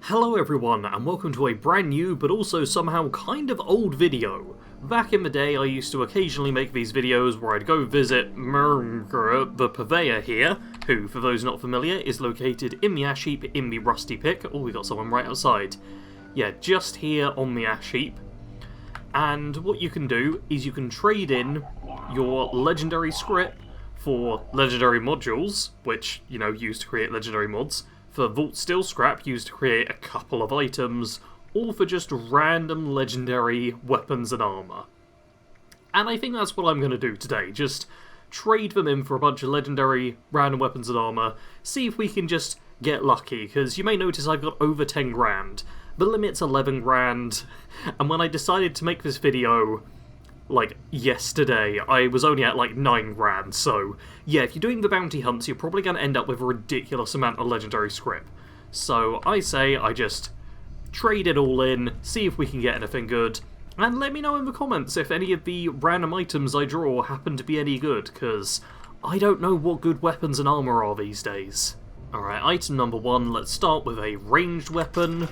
Hello everyone, and welcome to a brand new, but also somehow kind of old video. Back in the day, I used to occasionally make these videos where I'd go visit the Purveyor here, who, for those not familiar, is located in the ash heap in the Rusty Pick. Oh, we got someone right outside. Yeah, just here on the ash heap. And what you can do is you can trade in your legendary script for legendary modules, which, you know, used to create legendary mods, for Vault Steel Scrap used to create a couple of items, all for just random legendary weapons and armour. And I think that's what I'm going to do today, just trade them in for a bunch of legendary random weapons and armour, see if we can just get lucky, because you may notice I've got over 10 grand. The limit's 11 grand, and when I decided to make this video, like, yesterday, I was only at, like, 9 grand, so, yeah, if you're doing the bounty hunts, you're probably going to end up with a ridiculous amount of legendary script. So, I say I just trade it all in, see if we can get anything good, and let me know in the comments if any of the random items I draw happen to be any good, because I don't know what good weapons and armour are these days. Alright, item number 1, let's start with a ranged weapon.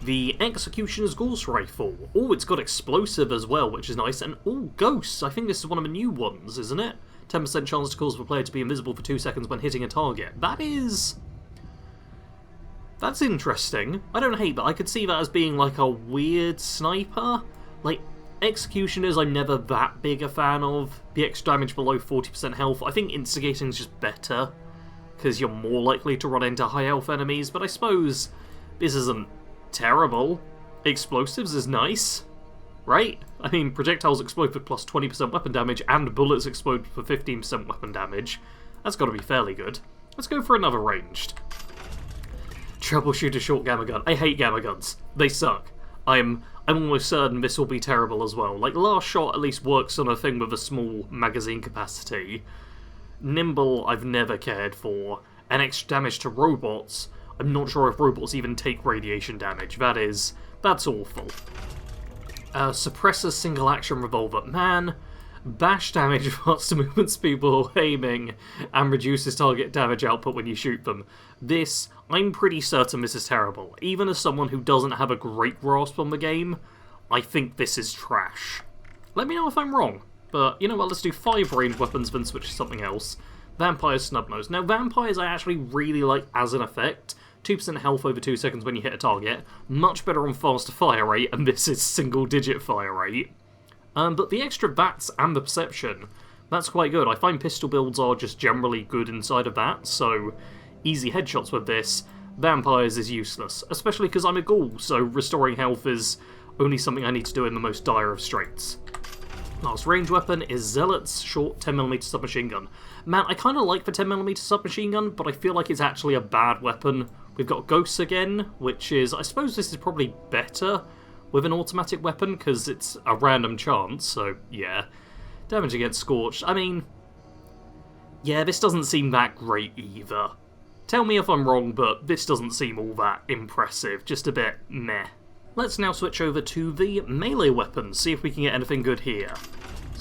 The Executioner's Gauss Rifle. Oh, it's got explosive as well, which is nice. And oh, ghosts. I think this is one of the new ones, isn't it? 10% chance to cause the player to be invisible for 2 seconds when hitting a target. That's interesting. I don't hate that. I could see that as being like a weird sniper. Like, Executioners I'm never that big a fan of. The extra damage below 40% health. I think Instigating is just better, because you're more likely to run into high health enemies, but I suppose this isn't terrible. Explosives is nice, right? I mean, projectiles explode for plus 20% weapon damage, and bullets explode for 15% weapon damage. That's got to be fairly good. Let's go for another ranged. Troubleshooter short gamma gun. I hate gamma guns. They suck. I'm almost certain this will be terrible as well. Like, last shot at least works on a thing with a small magazine capacity. Nimble I've never cared for. And extra damage to robots. I'm not sure if robots even take radiation damage. That's awful. Suppressor single action revolver. Man, bash damage, faster movement speed while aiming, and reduces target damage output when you shoot them. I'm pretty certain this is terrible. Even as someone who doesn't have a great grasp on the game, I think this is trash. Let me know if I'm wrong. But, you know what, let's do 5 ranged weapons, then switch to something else. Vampire Snubnose. Now, vampires I actually really like as an effect. 2% health over 2 seconds when you hit a target. Much better on faster fire rate, and this is single-digit fire rate. But the extra VATS and the perception, that's quite good. I find pistol builds are just generally good inside of that, so easy headshots with this. Vampires is useless, especially because I'm a ghoul, so restoring health is only something I need to do in the most dire of straits. Last range weapon is Zealot's short 10mm submachine gun. Man, I kind of like the 10mm submachine gun, but I feel like it's actually a bad weapon. We've got Ghosts again, which is, I suppose this is probably better with an automatic weapon, because it's a random chance, so yeah. Damage against Scorched, I mean, yeah, this doesn't seem that great either. Tell me if I'm wrong, but this doesn't seem all that impressive, just a bit meh. Let's now switch over to the melee weapons, see if we can get anything good here.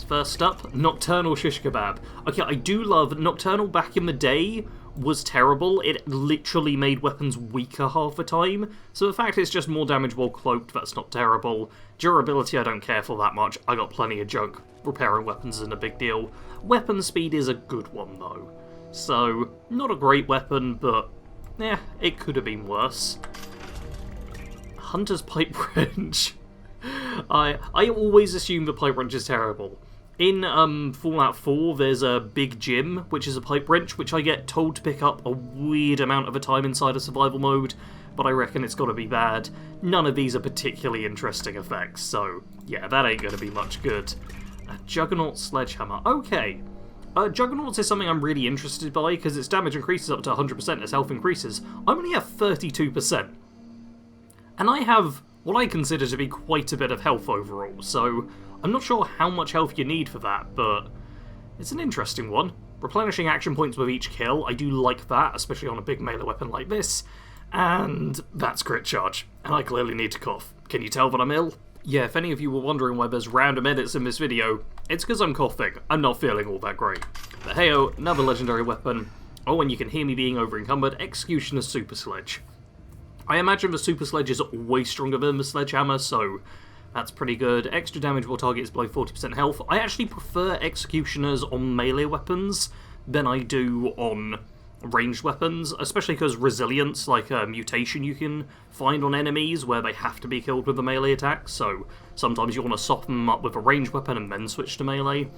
First up, Nocturnal Shish Kebab. Okay, I do love Nocturnal back in the day was terrible. It literally made weapons weaker half the time, so the fact it's just more damage while cloaked, that's not terrible. Durability I don't care for that much, I got plenty of junk. Repairing weapons isn't a big deal. Weapon speed is a good one though. So, not a great weapon, but it could have been worse. Hunter's Pipe Wrench. I always assume the Pipe Wrench is terrible. In Fallout 4, there's a big gym, which is a pipe wrench, which I get told to pick up a weird amount of a time inside of survival mode, but I reckon it's gotta be bad. None of these are particularly interesting effects, so yeah, that ain't gonna be much good. A Juggernaut Sledgehammer. Okay. Juggernauts is something I'm really interested by, because its damage increases up to 100% as health increases. I'm only at 32%. And I have what I consider to be quite a bit of health overall, so I'm not sure how much health you need for that, but it's an interesting one. Replenishing action points with each kill, I do like that, especially on a big melee weapon like this. And that's crit charge, and I clearly need to cough. Can you tell that I'm ill? Yeah, if any of you were wondering why there's random edits in this video, it's because I'm coughing. I'm not feeling all that great. But hey-oh, another legendary weapon. Oh, and you can hear me being over-encumbered, Executioner's Super Sledge. I imagine the Super Sledge is always stronger than the Sledgehammer, so that's pretty good. Extra damage while target is below 40% health. I actually prefer Executioners on melee weapons than I do on ranged weapons, especially because resilience, like a mutation you can find on enemies where they have to be killed with a melee attack, so sometimes you want to soften them up with a ranged weapon and then switch to melee.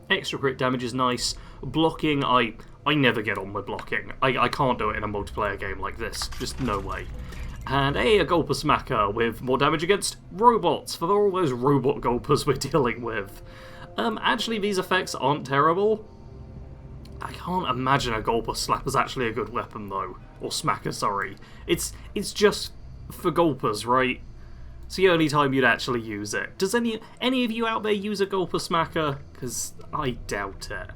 Extra crit damage is nice. Blocking, I never get on with blocking. I can't do it in a multiplayer game like this, just no way. And a Gulper Smacker with more damage against robots, for all those robot Gulpers we're dealing with. Actually, these effects aren't terrible. I can't imagine a Gulper Slapper's actually a good weapon, though. Or Smacker, sorry. It's just for Gulpers, right? It's the only time you'd actually use it. Does any of you out there use a Gulper Smacker? Because I doubt it.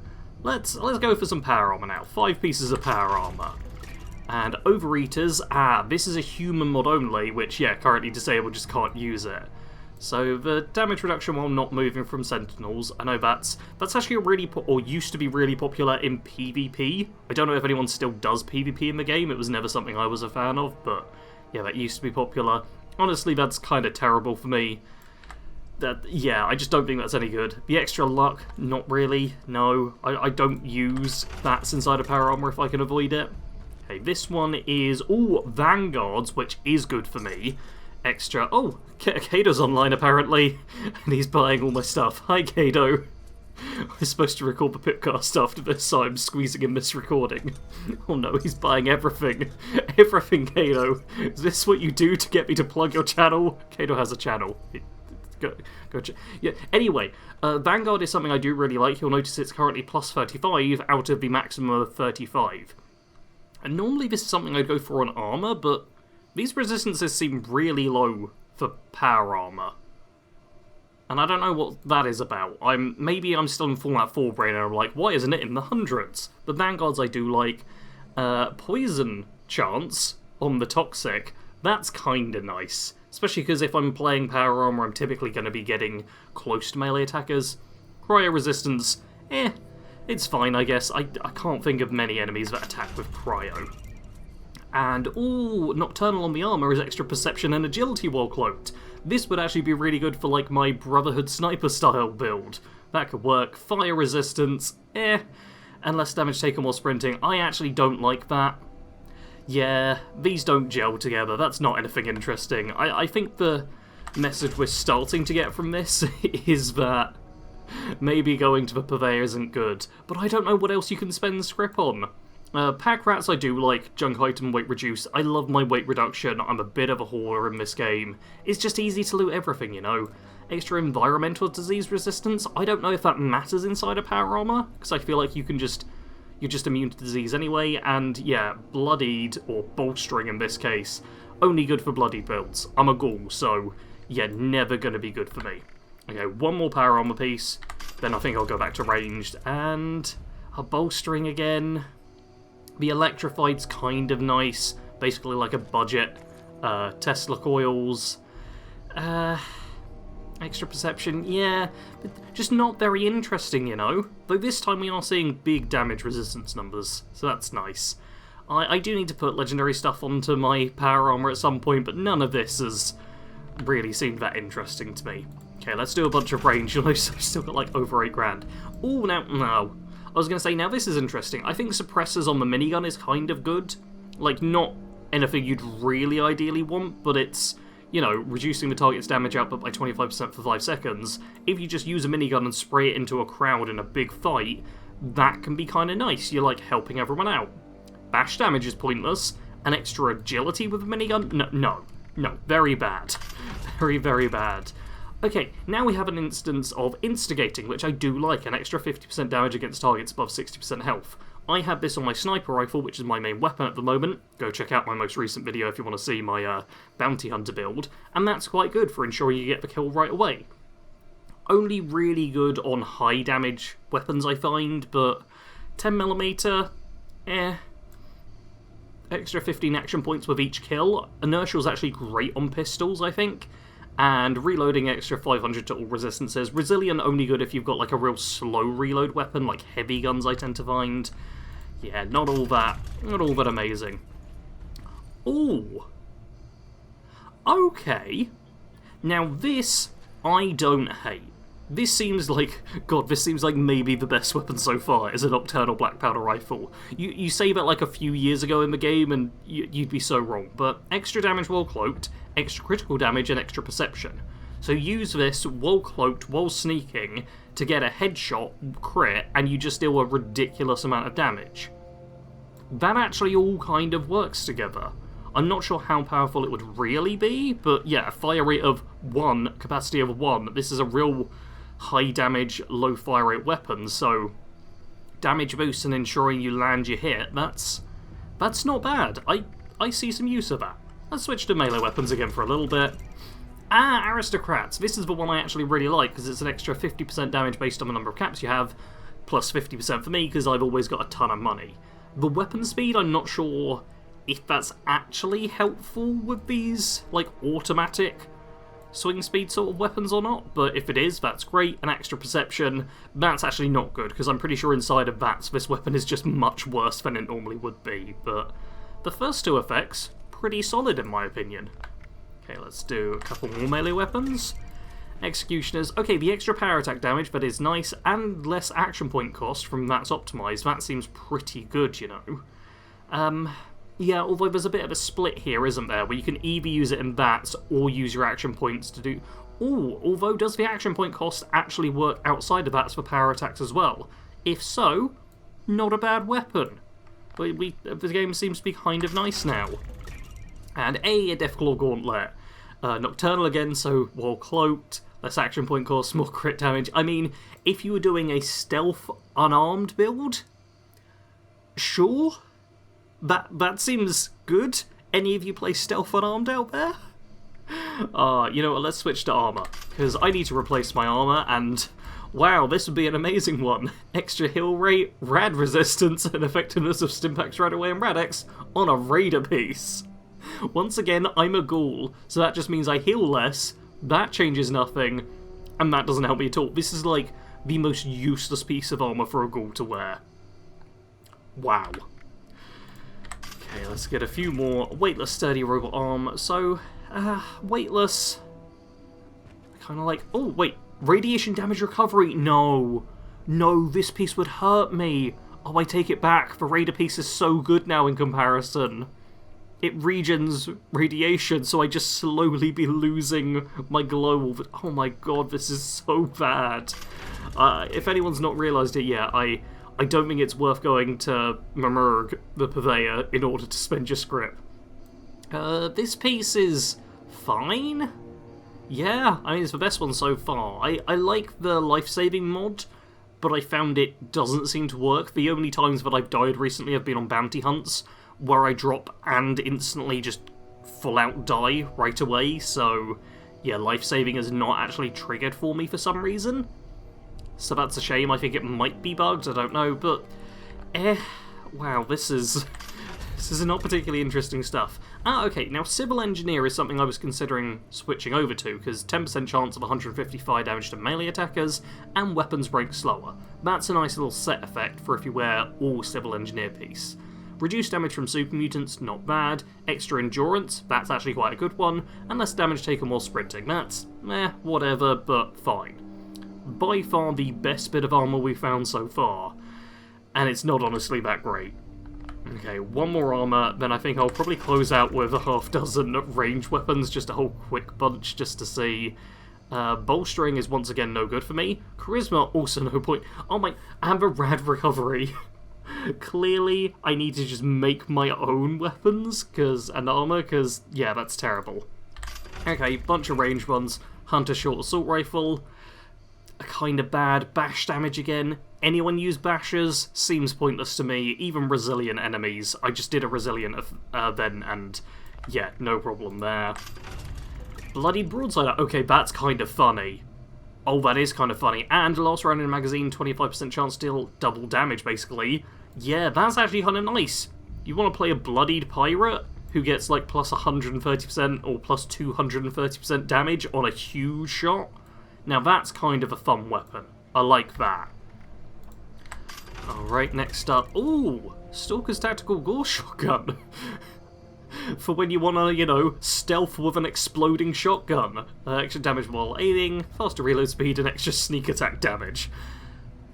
Let's go for some power armor now. 5 pieces of power armor. And Overeaters, this is a human mod only, which, yeah, currently disabled, just can't use it. So the damage reduction while not moving from Sentinels, I know that's actually a really, or used to be really popular in PvP. I don't know if anyone still does PvP in the game, it was never something I was a fan of, but yeah, that used to be popular. Honestly, that's kind of terrible for me. Yeah, I just don't think that's any good. The extra luck, not really, no. I don't use that inside of power armor if I can avoid it. Okay, this one is, Vanguards, which is good for me. Extra, Kado's online apparently, and he's buying all my stuff. Hi Kado. We're supposed to record the Pipcast after this, so I'm squeezing in this recording. Oh no, he's buying everything. Everything, Kado. Is this what you do to get me to plug your channel? Kado has a channel. Go yeah. Anyway, Vanguard is something I do really like. You'll notice it's currently plus 35 out of the maximum of 35. And normally this is something I'd go for on armor, but these resistances seem really low for power armor. And I don't know what that is about. Maybe I'm still in Fallout 4 brain and I'm like, why isn't it in the hundreds? The Vanguards I do like. Poison chance on the Toxic, that's kinda nice. Especially because if I'm playing power armor, I'm typically going to be getting close to melee attackers. Cryo resistance, it's fine, I guess. I can't think of many enemies that attack with cryo. And, Nocturnal on the armor is extra perception and agility while cloaked. This would actually be really good for, like, my Brotherhood sniper style build. That could work. Fire resistance, and less damage taken while sprinting. I actually don't like that. Yeah, these don't gel together. That's not anything interesting. I think the message we're starting to get from this is that maybe going to the Purveyor isn't good, but I don't know what else you can spend script on. Pack Rats I do like, junk item weight reduce. I love my weight reduction, I'm a bit of a hoarder in this game. It's just easy to loot everything, you know. Extra environmental disease resistance, I don't know if that matters inside a power armor, because I feel like you're just immune to disease anyway, and yeah, bloodied, or bolstering in this case, only good for bloodied builds. I'm a ghoul, so yeah, never gonna be good for me. Okay, one more power armor piece, then I think I'll go back to ranged, and a bolstering again. The electrified's kind of nice, basically like a budget. Tesla coils. Extra perception, yeah, but just not very interesting, you know. Though this time we are seeing big damage resistance numbers, so that's nice. I do need to put legendary stuff onto my power armor at some point, but none of this has really seemed that interesting to me. Okay, let's do a bunch of range. You'll notice I've still got like over 8 grand. No. I was going to say, now this is interesting. I think suppressors on the minigun is kind of good. Like, not anything you'd really ideally want, but it's, you know, reducing the target's damage output by 25% for 5 seconds. If you just use a minigun and spray it into a crowd in a big fight, that can be kind of nice. You're, like, helping everyone out. Bash damage is pointless. An extra agility with a minigun? No. Very bad. Very, very bad. Okay, now we have an instance of instigating, which I do like, an extra 50% damage against targets above 60% health. I have this on my sniper rifle, which is my main weapon at the moment. Go check out my most recent video if you want to see my bounty hunter build, and that's quite good for ensuring you get the kill right away. Only really good on high damage weapons I find, but 10mm, Extra 15 action points with each kill. Inertial's actually great on pistols, I think. And reloading extra 500 to all resistances. Resilient only good if you've got like a real slow reload weapon, like heavy guns I tend to find. Yeah, not all that amazing. Ooh! Okay. Now this, I don't hate. This seems like, God, this seems like maybe the best weapon so far is a Nocturnal Black Powder Rifle. You say that like a few years ago in the game and you'd be so wrong, but extra damage while cloaked, extra critical damage and extra perception. So use this while cloaked, while sneaking, to get a headshot, crit, and you just deal a ridiculous amount of damage. That actually all kind of works together. I'm not sure how powerful it would really be, but yeah, fire rate of 1, capacity of 1, this is a real high damage, low fire rate weapon, so damage boost and ensuring you land your hit, that's not bad. I see some use of that. Let's switch to melee weapons again for a little bit. Aristocrats. This is the one I actually really like, because it's an extra 50% damage based on the number of caps you have, plus 50% for me, because I've always got a ton of money. The weapon speed, I'm not sure if that's actually helpful with these, like, automatic swing speed sort of weapons or not, but if it is, that's great. An extra perception, that's actually not good, because I'm pretty sure inside of that, this weapon is just much worse than it normally would be, but the first two effects, pretty solid in my opinion. Okay, let's do a couple more melee weapons. Executioners. Okay, the extra power attack damage, that is nice, and less action point cost from that's optimised. That seems pretty good, you know. Yeah, although there's a bit of a split here, isn't there, where you can either use it in that or use your action points to do... Ooh, although does the action point cost actually work outside of that for power attacks as well? If so, not a bad weapon. The game seems to be kind of nice now. And a Deathclaw Gauntlet. Nocturnal again, so while cloaked, less action point cost, more crit damage. I mean, if you were doing a stealth unarmed build, sure. That seems good. Any of you play stealth unarmed out there? You know what, let's switch to armor, because I need to replace my armor, and wow, this would be an amazing one. Extra heal rate, rad resistance, and effectiveness of Stimpak's Radaway and Radex on a Raider piece. Once again, I'm a ghoul, so that just means I heal less, that changes nothing, and that doesn't help me at all. This is like the most useless piece of armor for a ghoul to wear. Wow. Okay, let's get a few more. Weightless sturdy robot arm. So, weightless. Kind of like... Oh, wait. Radiation damage recovery. No. No, this piece would hurt me. Oh, I take it back. The Raider piece is so good now in comparison. It regens radiation, so I just slowly be losing my glow. Oh my god, this is so bad. If anyone's not realised it yet, I don't think it's worth going to Mamurg, the Purveyor, in order to spend your script. This piece is fine. Yeah, I mean, it's the best one so far. I like the life-saving mod, but I found it doesn't seem to work. The only times that I've died recently have been on bounty hunts, where I drop and instantly just full-out die right away, so yeah, life-saving is not actually triggered for me for some reason. So that's a shame. I think it might be bugged, I don't know, but wow, this is not particularly interesting stuff. Okay, now Civil Engineer is something I was considering switching over to, because 10% chance of 150 fire damage to melee attackers, and weapons break slower. That's a nice little set effect for if you wear all Civil Engineer piece. Reduced damage from super mutants, not bad. Extra endurance, that's actually quite a good one. And less damage taken while sprinting, that's whatever, but fine. By far the best bit of armor we've found so far, and it's not honestly that great. Okay, one more armor, then I think I'll probably close out with a half dozen range weapons, just a whole quick bunch just to see. Bolstering is once again no good for me. Charisma, also no point. Oh my, and a rad recovery. Clearly, I need to just make my own weapons and armor, because, yeah, that's terrible. Okay, bunch of range ones. Hunter Short Assault Rifle. Kind of bad. Bash damage again. Anyone use bashers? Seems pointless to me. Even resilient enemies. I just did a resilient then, and yeah, no problem there. Bloody Broadside. Okay, that's kind of funny. Oh, that is kind of funny. And last round in a magazine, 25% chance to deal double damage, basically. Yeah, that's actually kind of nice. You want to play a bloodied pirate who gets like plus 130% or plus 230% damage on a huge shot? Now that's kind of a fun weapon. I like that. Alright, next up. Ooh! Stalker's Tactical Gore Shotgun. for when you want to, you know, stealth with an exploding shotgun. Extra damage while aiming, faster reload speed, and extra sneak attack damage.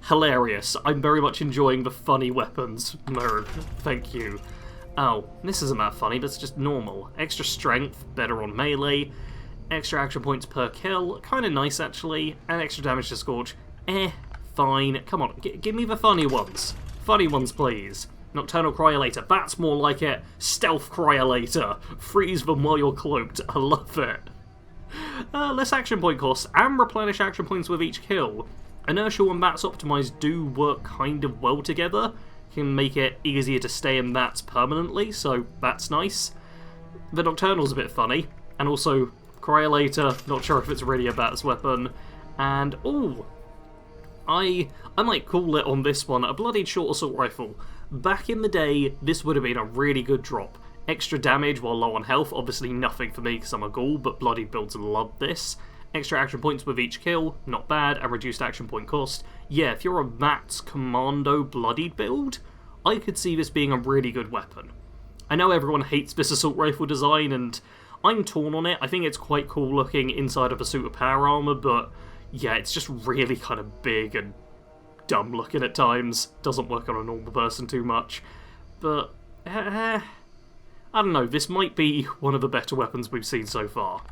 Hilarious. I'm very much enjoying the funny weapons mode. Thank you. Oh, this isn't that funny, but it's just normal. Extra strength, better on melee. Extra action points per kill, kind of nice actually. And extra damage to Scorch. Fine. Come on, give me the funny ones. Funny ones, please. Nocturnal Cryolator, that's more like it. Stealth Cryolator. Freeze them while you're cloaked. I love it. Less action point costs, and replenish action points with each kill. Inertial and Bats Optimized do work kind of well together. Can make it easier to stay in Bats permanently, so that's nice. The Nocturnal's a bit funny, and also Cryolator, not sure if it's really a Bats weapon. And, ooh, I might call it on this one a bloodied short assault rifle. Back in the day, this would have been a really good drop. Extra damage while low on health, obviously nothing for me because I'm a ghoul, but bloodied builds love this. Extra action points with each kill, not bad, and reduced action point cost. Yeah, if you're a Mats Commando bloodied build, I could see this being a really good weapon. I know everyone hates this assault rifle design, and I'm torn on it. I think it's quite cool looking inside of a suit of power armor, but yeah, it's just really kind of big and dumb looking at times. Doesn't work on a normal person too much. But, I don't know, this might be one of the better weapons we've seen so far.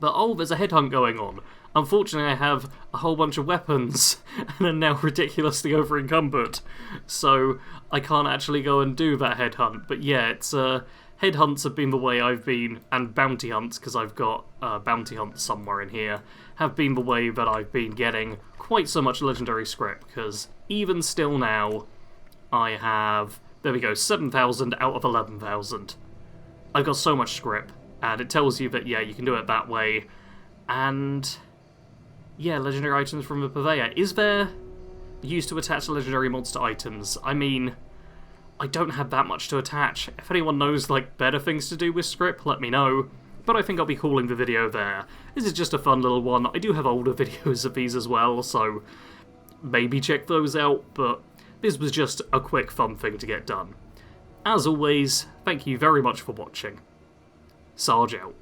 But oh, there's a headhunt going on. Unfortunately, I have a whole bunch of weapons and are now ridiculously over-encumbered. So I can't actually go and do that headhunt. But yeah, it's headhunts have been the way I've been, and bounty hunts, because I've got bounty hunts somewhere in here, have been the way that I've been getting quite so much legendary script, because even still now, I have, there we go, 7,000 out of 11,000. I've got so much script, and it tells you that, yeah, you can do it that way, and yeah, legendary items from the Purveyor. Is there use to attach legendary monster items? I mean, I don't have that much to attach. If anyone knows, like, better things to do with script, let me know. But I think I'll be calling the video there. This is just a fun little one. I do have older videos of these as well, so maybe check those out, but this was just a quick fun thing to get done. As always, thank you very much for watching. Sarge out.